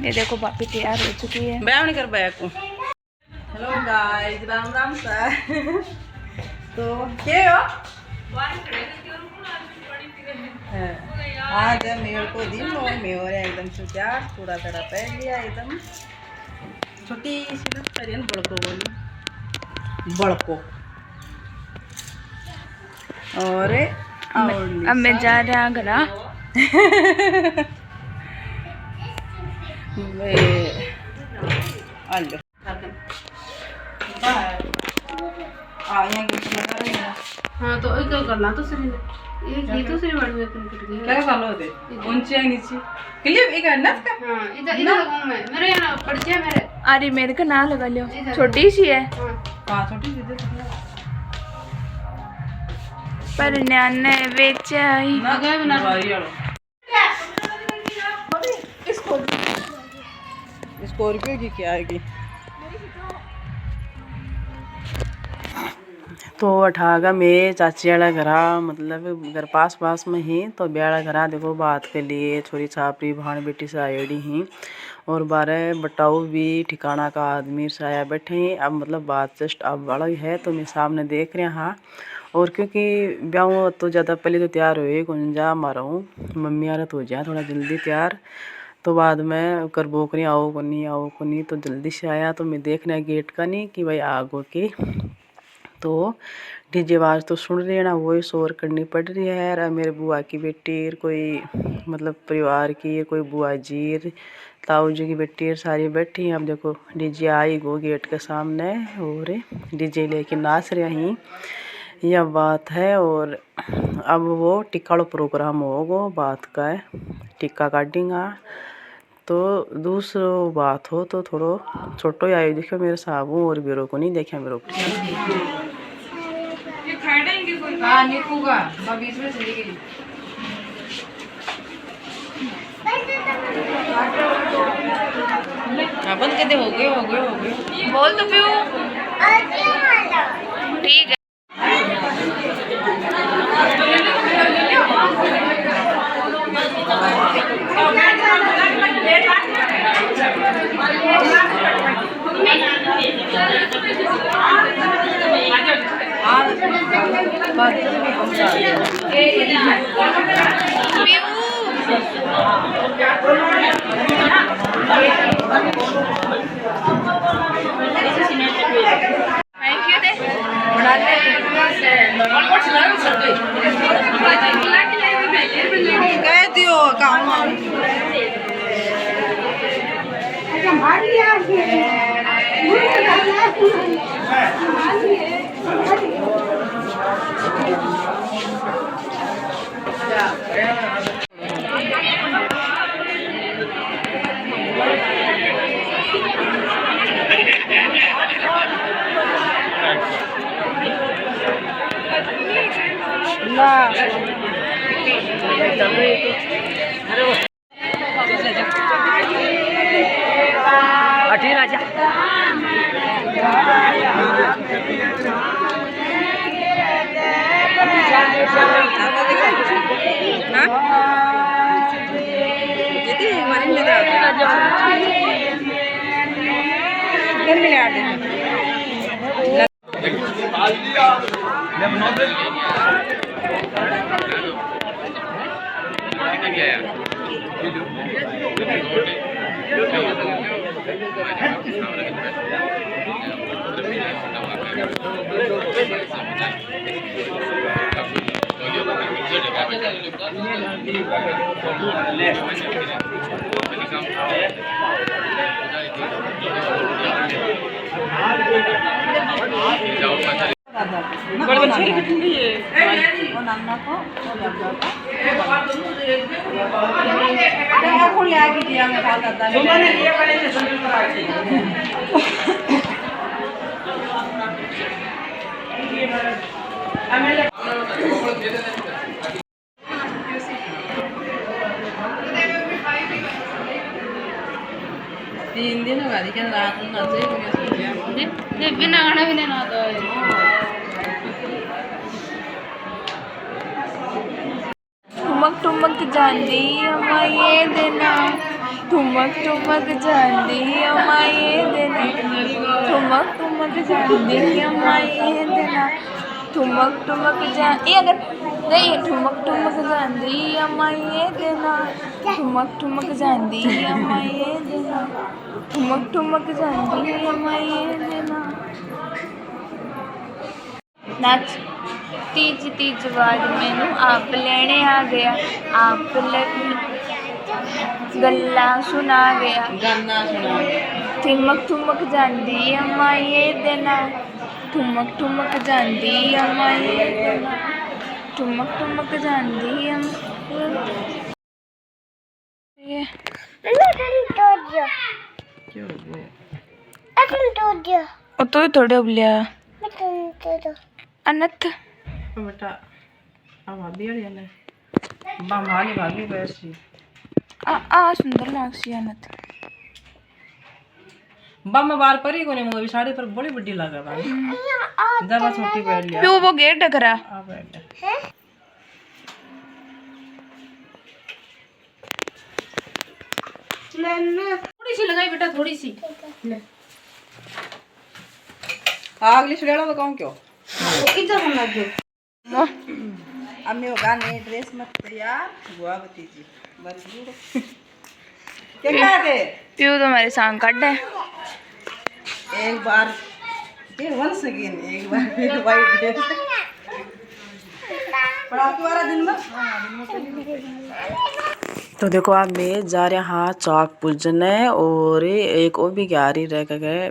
ये देखो भाभी तैयार हो चुकी है। बैग नहीं कर बैग को। हेलो गाइस, राम राम सा। तो क्या हो आज मेरे को दिन और मेरे एकदम से तैयार थोड़ा थोड़ा पहन लिया एकदम छोटी सी ना बड़को बोली बड़को और अब मैं जा रहा घरा। आलो हाँ तो एक करना तो सही ये तो सही बड़ी वेपन कट गई क्या कर लो दे ऊंची है नीचे क्लिप एक है का हां इधर इधर लगाऊं मैं मेरे यहां पड़ गया मेरे। अरे मेरे का ना लगा लियो, छोटी सी है। हां छोटी सी दे पर न्याने बेच आई ना गए बना स्कॉर्पियो की क्या आएगी तो अठागा में चाची वाला घरा मतलब घर पास पास में ही तो ब्याड़ा घरा देखो बात के लिए छोरी छापरी भाण बेटी से आयोडी ही और बारह बटाऊ भी ठिकाना का आदमी से आया बैठे हैं। अब मतलब बात जस्ट अब बड़ा ही है तो मैं सामने देख रहा हाँ। और क्योंकि ब्याह तो ज़्यादा पहले तो तैयार हुए गुंजा मारा हूँ मम्मी आ रहा तो हो जाए थोड़ा जल्दी तैयार तो बाद में कर बोकरी आओ को नहीं तो जल्दी से आया तो मैं देखना गेट का नहीं कि भाई आगो की तो डीजे आवाज़ तो सुन रही है ना वही शोर करनी पड़ रही है यार। मेरे बुआ की बेटी कोई मतलब परिवार की कोई बुआ जी ताऊ जी की बेटी सारी बैठी हैं। अब देखो डीजे आई गो गेट के सामने और डीजे लेके नाच रहे ही यह बात है। और अब वो टिक्का प्रोग्राम होगा बात का है टिक्का काटेंगा तो दूसरो बात हो तो थोड़ो छोटो ही आयो देखो मेरे साबू और बेरो को नहीं देखा मेरे को ये खाएंगे कोई हां निकूगा बीच में चली गई बंद कर दे हो गए बोल तो पियो ठीक है। थैंक यू दे कह दियो काम अठी राजा तीन दिन हो गए रात में बिना गाना भी नहीं आता ठुमक ठुमक जानी हमें ये देना ठुमक ठुमक जांदी अम्माई देना ठुमक ठुमक जांदी अम्माई देना ठुमक ठुमक ये अगर नहीं ठुमक ठुमक जांदी अम्माई देना ठुमक ठुमक जांदी अम्माई देना ठुमक ठुमक जांदी अम्माई देना। नाच तीज तीज बाद मैनू आप लेने आ गया आप गल्ला सुना गया ठुमक ठुमक जांदी अम्माई देना ठुमक ठुमक जांदी अम्माई देना ठुमक ठुमक जांदी तो थोड़े उबलिया अनथ बेटा अब भाभी वाली है बामाली भाभी वैसी आ सुंदर लागसी अनथ बम बार पर ही कोने मोरी साड़ी पर बड़ी बड़ी लगा भाभी जरा छोटी पहन लिया क्यों वो गेट डकरा आ बैठ थोड़ी सी लगाई बेटा थोड़ी सी आगली छड़ेला तो कहूं क्यों इधर हम लग मो अम्मी वो गाने ड्रेस मत तैयार बुआ भतीजी बस क्या खाते प्यू तो मेरे सांग काट है एक बार फिर वंस अगेन एक बार फिर वाइट ड्रेस पढ़ाई वाला दिन में तो देखो आप मैं जा रहा हाँ चाक पूजने और एक और भी क्या रही रह गए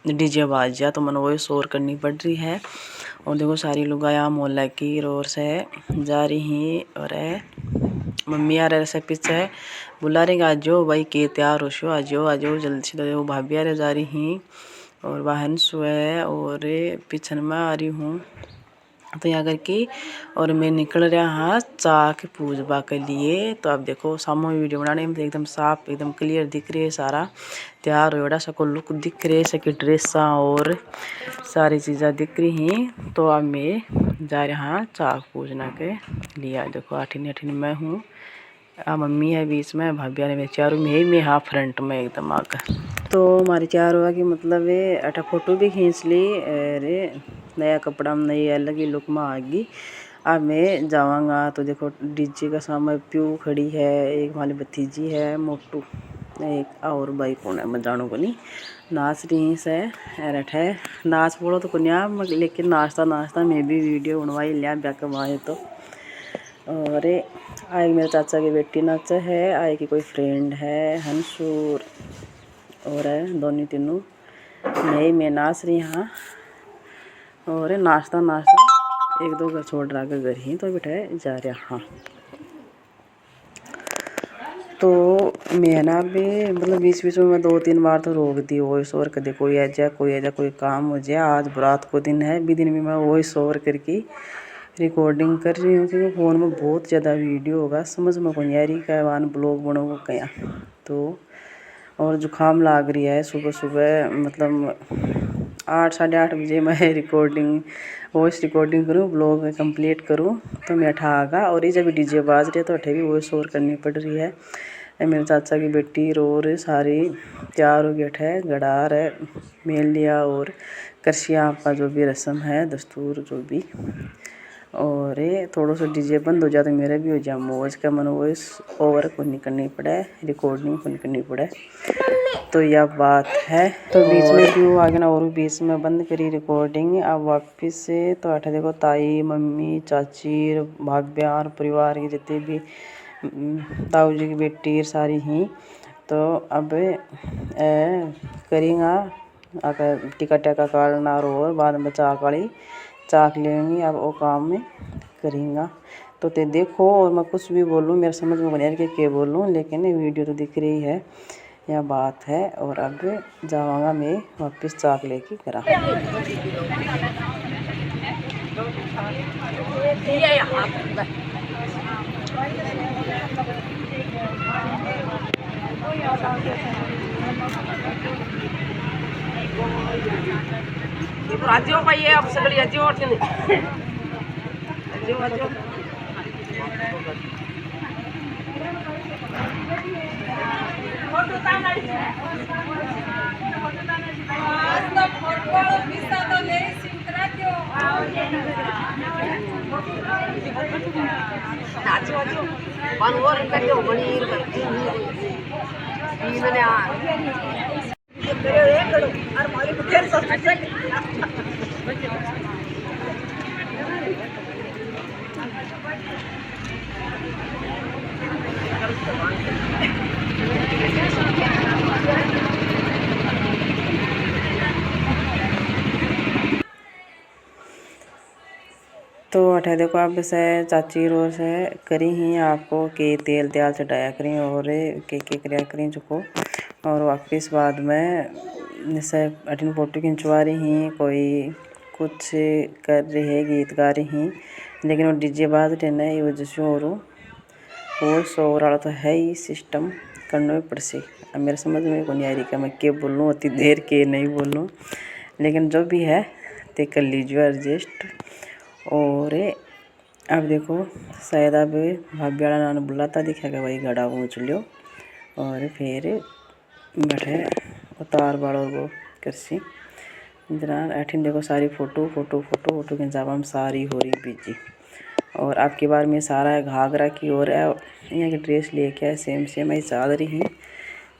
डीजे बाजिया तो मन वही शोर करनी पड़ रही है और देखो सारी लोग आया मोहल्ला की रोर से जा रही और मम्मी आ रहे से पीछे बुला रही आजो भाई के तैयार हो शो आजो आजो जल्दी से देखो भाभी आ रहे जा रही और वाहन सो है और पीछे में आ रही हूँ तो यहाँ करके और मैं निकल रहा हाँ चाक पूजवा के लिए। तो आप देखो सामने वीडियो बनाने में एकदम साफ एकदम क्लियर दिख रही है सारा तैयार हो बड़ा सको लुक दिख रही है सकी ड्रेसा और सारी चीज़ें दिख रही हैं। तो अब मैं जा रहा हाँ चाक पूजना के लिए। देखो आठीन आठीन मैं हूँ मम्मी है बीच में भाभी ने चारों में मैं हाँ फ्रंट में एकदम आकर तो हमारे चार हुआ कि मतलब अटा फोटो भी खींच ली अरे नया कपड़ा में नई अलग ही लुक में आ गई। अब मैं जाऊँगा तो देखो डीजे का सामने प्यू खड़ी है एक हमारी भतीजी है मोटू एक और भाई कौन है मैं जानू को नहीं नाच रही से रट है नाच बोलो तो कुनिया लेकिन नाचता मैं भी वीडियो बनवाई लिया ब्याह कमाए तो। और आए मेरे चाचा की बेटी नाच है आए की कोई फ्रेंड है हंसूर और है दोनों तीनों मैं नाच रही हाँ और नाश्ता एक दो घर छोड़ रहा घर ही तो बेटा जा रहा हाँ। तो मैं ना भी मतलब बीच बीच में मैं 2-3 बार तो रोक दी वॉइस ओवर कर दे कोई ऐजा कोई काम हो जाए। आज बरात को दिन है भी दिन में मैं वॉइस ओवर करके रिकॉर्डिंग कर रही हूँ क्योंकि फ़ोन में बहुत ज़्यादा वीडियो होगा समझ में कौन यारी का वान ब्लॉग बनोगे क्या। तो और जुकाम लाग रही है सुबह मतलब 8-8:30 बजे मैं वॉइस रिकॉर्डिंग करूँ ब्लॉग कंप्लीट करूँ तो मैं अठागा और ये जब डीजे बाज रहे तो अठे भी वॉइस ओवर करनी पड़ रही है। मेरे चाचा की बेटी रोर सारी तैयार हो गया है गड़ार है मेल लिया और करसिया आपका जो भी रस्म है दस्तूर जो भी और थोड़ा सा डीजे बंद हो जाए तो मेरा भी हो जाए मौज का मन वॉइस ओवर को नहीं करनी पड़े रिकॉर्डिंग को नहीं करनी पड़े। तो यह बात है तो बीच में क्यों आगे ना और बीच में बंद करी रिकॉर्डिंग। अब वापिस से तो अठे देखो ताई मम्मी चाची भाग्या और परिवार की जितने भी ताऊ जी की बेटी सारी ही तो अब करेंगा अगर टिका टेका काटना और बाद में चाक लेंगी अब वो काम में करेंगा। तो ते देखो और मैं कुछ भी बोलूँ मेरे समझ में बने के क्या बोलूँ लेकिन वीडियो तो दिख रही है यह बात है। और अब जाऊँगा मैं वापस चाक लेके करा। राज्यों का ये अब सगड़ी राज्यों और राज्यों तो अठे देखो अब से चाची रो से करी ही आपको के तेल त्याल चढ़ाया करी और के करया करी चुको और वापिस बाद में जैसे अठिन फोटो खिंचवा रही ही कोई कुछ कर रही है गीत गा रही ही लेकिन वो डीजे बाद टेने ये वजह से और शोर वाला तो है ही सिस्टम करना ही पड़ सी। अब मेरे समझ में को नहीं आ रही कि मैं क्या बोलूँ उतनी देर के नहीं बोलूँ लेकिन जो भी है ते कर लीजिए एडजस्ट। और अब देखो शायद अब भाभी वाला नान बुलाता दिखेगा भाई घड़ा ऊँच लियो और फिर बैठे उतार बाड़ो वो करसी इतना ऐठिन देखो सारी फोटो खिंचावा में सारी हो रही बिजी। और अब की बार में सारा घाघरा की और यहाँ की ड्रेस लेके आए सेम आई चादर ही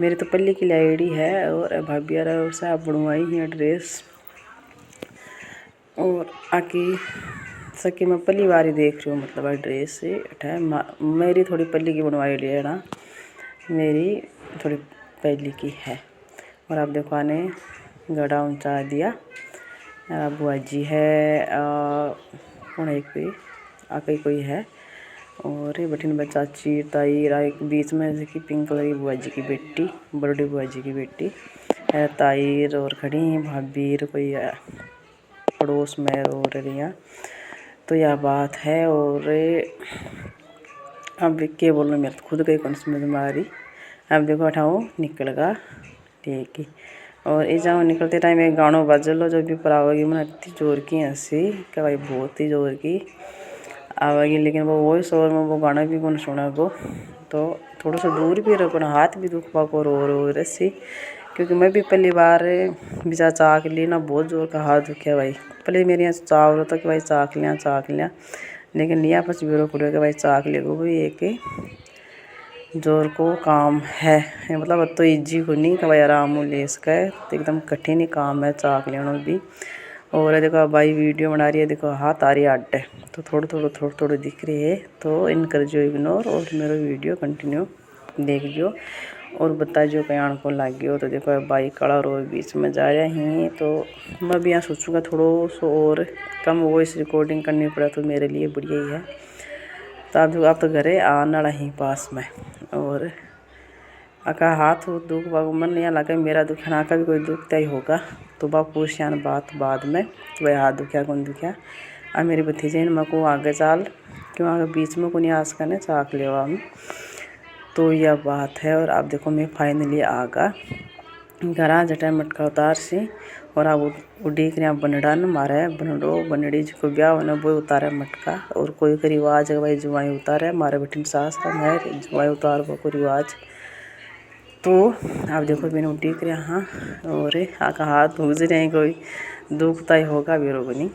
मेरी तो पल्ली की लाइडी है और भाभी और साहब बनवाई है ड्रेस। और आकी सकी मैं पहली बार ही देख रही हूँ मतलब ड्रेस है मेरी थोड़ी पल्ली की बनवाई ली है ना मेरी थोड़ी पहली की है। और अब देखो आने गड़ा ऊंचा दिया बुआ जी है कौन एक कोई आके कोई है और ये बठिन बच्चा चाची ताई एक बीच में जैसे कि पिंक कलर की बुआ जी की बेटी बड़ी बुआ जी की बेटी है ताई और खड़ी भाभी कोई पड़ोस में और रही तो यह बात है। और अब क्या बोलूँ मेरे तो खुद का ही कौन समझ में आ रही। अब देखो उठाओ निकल गा ठीक है। और ये जाओ निकलते टाइम एक गानों बजल लो जो भी परावगी मैंने इतनी जोर की हंसी कि भाई बहुत ही जोर की आवेगी लेकिन वो वॉइस ओवर में वो गाना भी कौन सुना गो तो थोड़ा सा दूर भी रखो हाथ भी दुख पा को रो रसी क्योंकि मैं भी पहली बार बिचा चाक ली ना बहुत जोर का हाथ दुखिया भाई पहले मेरे यहाँ चाव रहा था कि भाई चाक लिया लेकिन लिया बस बिरो पड़ो कि भाई चाक ले गो भाई एक जोर को काम है मतलब अब तो ईजी को नहीं कि भाई आराम ले सका तो एकदम कठिन ही काम है चाक लेना भी। और देखो भाई वीडियो बना रही है देखो हाथ आ रही है अड्डे तो थोड़ा दिख रही है तो इन कर जो इग्नोर और मेरा वीडियो कंटिन्यू देख जो और बता जो कहीं को लग गया हो। तो देखो बाइक खड़ा रोड बीच में जा रहे हैं तो मैं भी यहाँ सोचूंगा थोड़ा सा और कम वॉइस रिकॉर्डिंग करनी पड़ा तो मेरे लिए बढ़िया ही है। तो आप तो घरे आने वाला ही पास में और आका हाथ दुख बाग मन यहाँ लगा मेरा दुख ना का भी कोई दुखता ही होगा तो बाप पूछ यान बात बाद में कि भाई हाथ दुखिया कौन दुखिया अब मेरी भतीजे मैं को आगे चाल क्यों आगे बीच में को नहीं आस करने चाक ले हम तो यह बात है। और आप देखो मैं फाइनली आगा घर आ जटा मटका उतार सी और अब उड़ीक रहा बनड़ा न मारे बनड़ो बनड़ी जो ब्याह होने वो उतारे मटका और कोई का रिवाज है भाई जुआई उतारे मारे बठिन सास है जुआई उतार वो को रिवाज। तो आप देखो मैंने उड़ीक रहा हाँ और आका हाथ भूज रहे कोई दुखता ही होगा बेरो बनी।